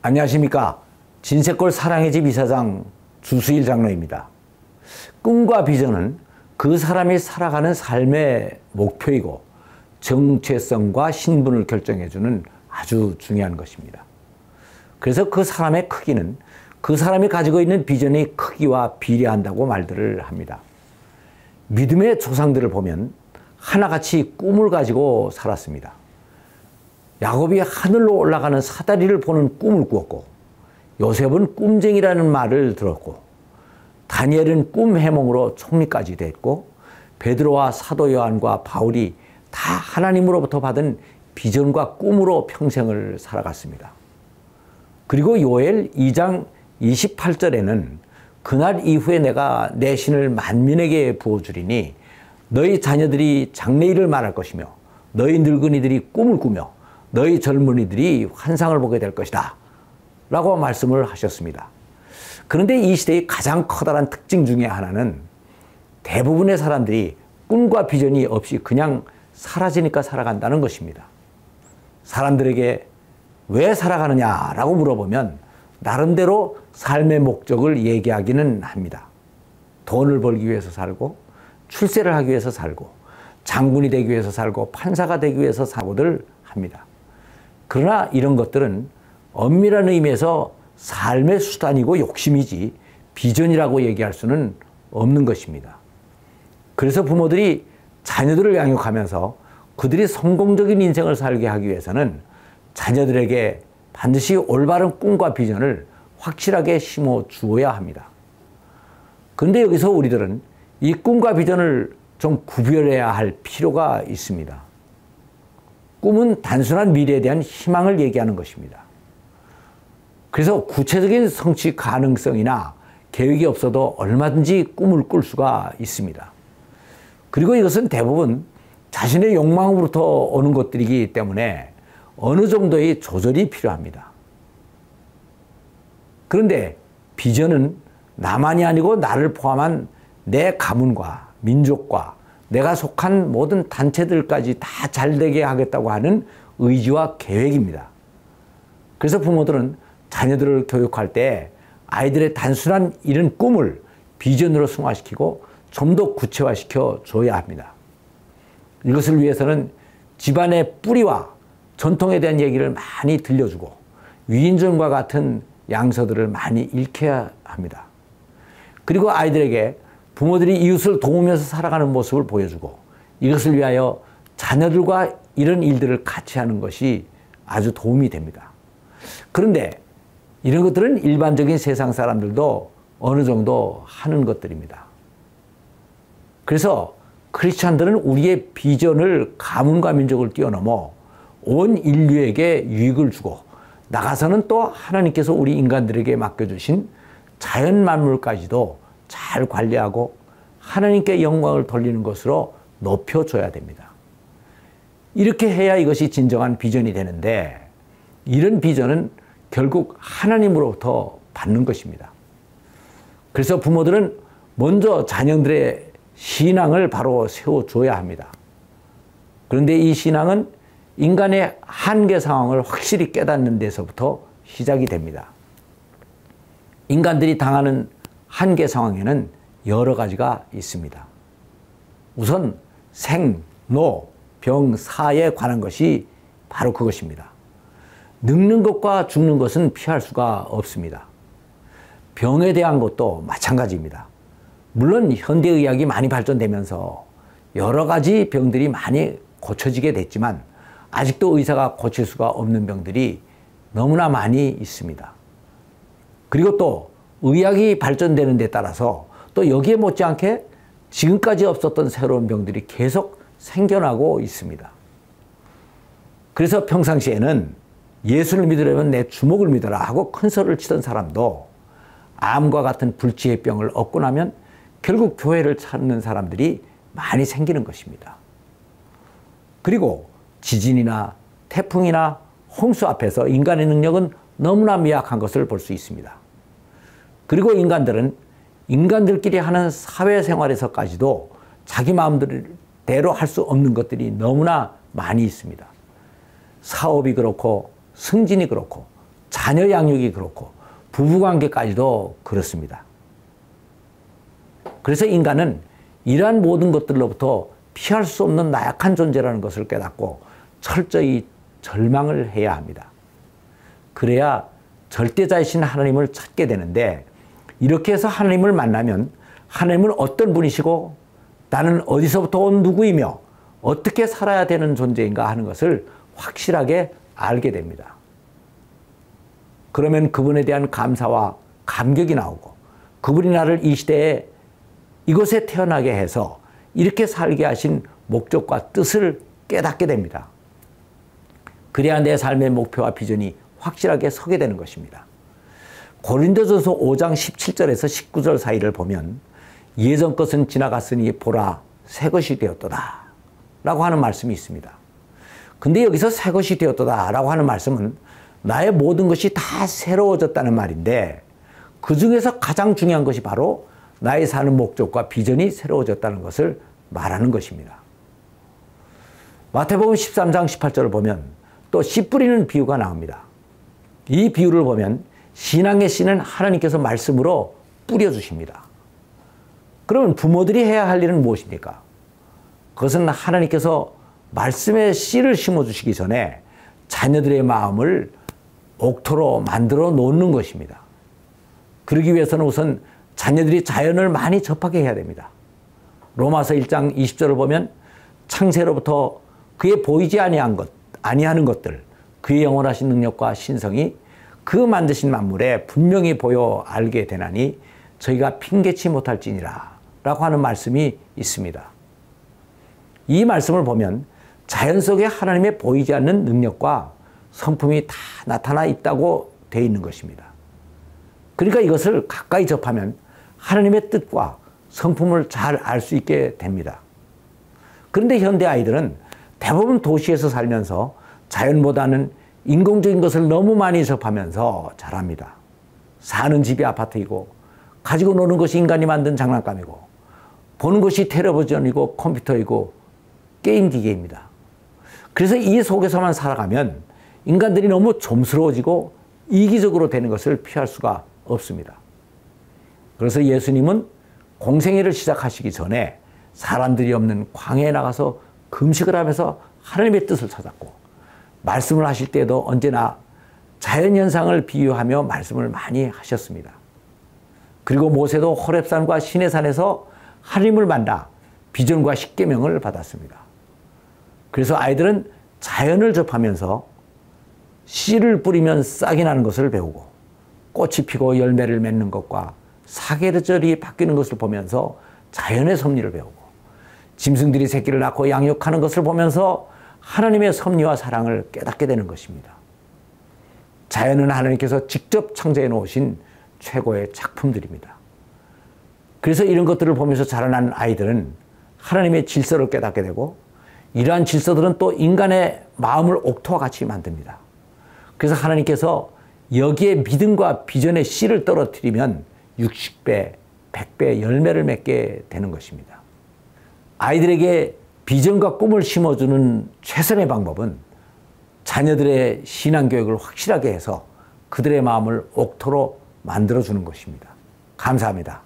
안녕하십니까. 진세골 사랑의 집 이사장 주수일 장로입니다. 꿈과 비전은 그 사람이 살아가는 삶의 목표이고 정체성과 신분을 결정해주는 아주 중요한 것입니다. 그래서 그 사람의 크기는 그 사람이 가지고 있는 비전의 크기와 비례한다고 말들을 합니다. 믿음의 조상들을 보면 하나같이 꿈을 가지고 살았습니다. 야곱이 하늘로 올라가는 사다리를 보는 꿈을 꾸었고, 요셉은 꿈쟁이라는 말을 들었고, 다니엘은 꿈 해몽으로 총리까지 됐고, 베드로와 사도 요한과 바울이 다 하나님으로부터 받은 비전과 꿈으로 평생을 살아갔습니다. 그리고 요엘 2장 28절에는 그날 이후에 내가 내 신을 만민에게 부어주리니 너희 자녀들이 장래일을 말할 것이며 너희 늙은이들이 꿈을 꾸며 너희 젊은이들이 환상을 보게 될 것이다 라고 말씀을 하셨습니다. 그런데 이 시대의 가장 커다란 특징 중에 하나는 대부분의 사람들이 꿈과 비전이 없이 그냥 사라지니까 살아간다는 것입니다. 사람들에게 왜 살아가느냐라고 물어보면 나름대로 삶의 목적을 얘기하기는 합니다. 돈을 벌기 위해서 살고, 출세를 하기 위해서 살고, 장군이 되기 위해서 살고, 판사가 되기 위해서 살고들 합니다. 그러나 이런 것들은 엄밀한 의미에서 삶의 수단이고 욕심이지 비전이라고 얘기할 수는 없는 것입니다. 그래서 부모들이 자녀들을 양육하면서 그들이 성공적인 인생을 살게 하기 위해서는 자녀들에게 반드시 올바른 꿈과 비전을 확실하게 심어 주어야 합니다. 그런데 여기서 우리들은 이 꿈과 비전을 좀 구별해야 할 필요가 있습니다. 꿈은 단순한 미래에 대한 희망을 얘기하는 것입니다. 그래서 구체적인 성취 가능성이나 계획이 없어도 얼마든지 꿈을 꿀 수가 있습니다. 그리고 이것은 대부분 자신의 욕망으로부터 오는 것들이기 때문에 어느 정도의 조절이 필요합니다. 그런데 비전은 나만이 아니고 나를 포함한 내 가문과 민족과 내가 속한 모든 단체들까지 다 잘되게 하겠다고 하는 의지와 계획입니다. 그래서 부모들은 자녀들을 교육할 때 아이들의 단순한 이런 꿈을 비전으로 승화시키고 좀 더 구체화시켜 줘야 합니다. 이것을 위해서는 집안의 뿌리와 전통에 대한 얘기를 많이 들려주고 위인전과 같은 양서들을 많이 읽혀야 합니다. 그리고 아이들에게 부모들이 이웃을 도우면서 살아가는 모습을 보여주고 이것을 위하여 자녀들과 이런 일들을 같이 하는 것이 아주 도움이 됩니다. 그런데 이런 것들은 일반적인 세상 사람들도 어느 정도 하는 것들입니다. 그래서 크리스찬들은 우리의 비전을 가문과 민족을 뛰어넘어 온 인류에게 유익을 주고 나가서는 또 하나님께서 우리 인간들에게 맡겨주신 자연 만물까지도 잘 관리하고 하나님께 영광을 돌리는 것으로 높여줘야 됩니다. 이렇게 해야 이것이 진정한 비전이 되는데 이런 비전은 결국 하나님으로부터 받는 것입니다. 그래서 부모들은 먼저 자녀들의 신앙을 바로 세워줘야 합니다. 그런데 이 신앙은 인간의 한계 상황을 확실히 깨닫는 데서부터 시작이 됩니다. 인간들이 당하는 한계 상황에는 여러 가지가 있습니다. 우선 생, 로, 병, 사에 관한 것이 바로 그것입니다. 늙는 것과 죽는 것은 피할 수가 없습니다. 병에 대한 것도 마찬가지입니다. 물론 현대의학이 많이 발전되면서 여러 가지 병들이 많이 고쳐지게 됐지만 아직도 의사가 고칠 수가 없는 병들이 너무나 많이 있습니다. 그리고 또 의학이 발전되는 데 따라서 또 여기에 못지않게 지금까지 없었던 새로운 병들이 계속 생겨나고 있습니다. 그래서 평상시에는 예수를 믿으려면 내 주먹을 믿어라 하고 큰 소리를 치던 사람도 암과 같은 불치의 병을 얻고 나면 결국 교회를 찾는 사람들이 많이 생기는 것입니다. 그리고 지진이나 태풍이나 홍수 앞에서 인간의 능력은 너무나 미약한 것을 볼 수 있습니다. 그리고 인간들은 인간들끼리 하는 사회생활에서까지도 자기 마음대로 할 수 없는 것들이 너무나 많이 있습니다. 사업이 그렇고 승진이 그렇고 자녀 양육이 그렇고 부부관계까지도 그렇습니다. 그래서 인간은 이러한 모든 것들로부터 피할 수 없는 나약한 존재라는 것을 깨닫고 철저히 절망을 해야 합니다. 그래야 절대자이신 하나님을 찾게 되는데, 이렇게 해서 하나님을 만나면 하나님은 어떤 분이시고 나는 어디서부터 온 누구이며 어떻게 살아야 되는 존재인가 하는 것을 확실하게 알게 됩니다. 그러면 그분에 대한 감사와 감격이 나오고, 그분이 나를 이 시대에 이곳에 태어나게 해서 이렇게 살게 하신 목적과 뜻을 깨닫게 됩니다. 그래야 내 삶의 목표와 비전이 확실하게 서게 되는 것입니다. 고린도전서 5장 17절에서 19절 사이를 보면 예전 것은 지나갔으니 보라 새 것이 되었도다 라고 하는 말씀이 있습니다. 근데 여기서 새 것이 되었도다 라고 하는 말씀은 나의 모든 것이 다 새로워졌다는 말인데, 그 중에서 가장 중요한 것이 바로 나의 사는 목적과 비전이 새로워졌다는 것을 말하는 것입니다. 마태복음 13장 18절을 보면 또 씨 뿌리는 비유가 나옵니다. 이 비유를 보면 신앙의 씨는 하나님께서 말씀으로 뿌려주십니다. 그러면 부모들이 해야 할 일은 무엇입니까? 그것은 하나님께서 말씀의 씨를 심어주시기 전에 자녀들의 마음을 옥토로 만들어 놓는 것입니다. 그러기 위해서는 우선 자녀들이 자연을 많이 접하게 해야 됩니다. 로마서 1장 20절을 보면 창세로부터 그의 보이지 아니하는 것들, 그의 영원하신 능력과 신성이 그 만드신 만물에 분명히 보여 알게 되나니 저희가 핑계치 못할지니라 라고 하는 말씀이 있습니다. 이 말씀을 보면 자연 속에 하나님의 보이지 않는 능력과 성품이 다 나타나 있다고 되어 있는 것입니다. 그러니까 이것을 가까이 접하면 하나님의 뜻과 성품을 잘 알 수 있게 됩니다. 그런데 현대 아이들은 대부분 도시에서 살면서 자연보다는 인공적인 것을 너무 많이 접하면서 자랍니다. 사는 집이 아파트이고, 가지고 노는 것이 인간이 만든 장난감이고, 보는 것이 텔레비전이고 컴퓨터이고 게임기계입니다. 그래서 이 속에서만 살아가면 인간들이 너무 좀스러워지고 이기적으로 되는 것을 피할 수가 없습니다. 그래서 예수님은 공생애를 시작하시기 전에 사람들이 없는 광야에 나가서 금식을 하면서 하나님의 뜻을 찾았고, 말씀을 하실 때에도 언제나 자연현상을 비유하며 말씀을 많이 하셨습니다. 그리고 모세도 호렙산과 시내산에서 하나님을 만나 비전과 십계명을 받았습니다. 그래서 아이들은 자연을 접하면서 씨를 뿌리면 싹이 나는 것을 배우고, 꽃이 피고 열매를 맺는 것과 사계절이 바뀌는 것을 보면서 자연의 섭리를 배우고, 짐승들이 새끼를 낳고 양육하는 것을 보면서 하나님의 섭리와 사랑을 깨닫게 되는 것입니다. 자연은 하나님께서 직접 창조해 놓으신 최고의 작품들입니다. 그래서 이런 것들을 보면서 자라난 아이들은 하나님의 질서를 깨닫게 되고, 이러한 질서들은 또 인간의 마음을 옥토와 같이 만듭니다. 그래서 하나님께서 여기에 믿음과 비전의 씨를 떨어뜨리면 60배, 100배 열매를 맺게 되는 것입니다. 아이들에게 비전과 꿈을 심어주는 최선의 방법은 자녀들의 신앙교육을 확실하게 해서 그들의 마음을 옥토로 만들어주는 것입니다. 감사합니다.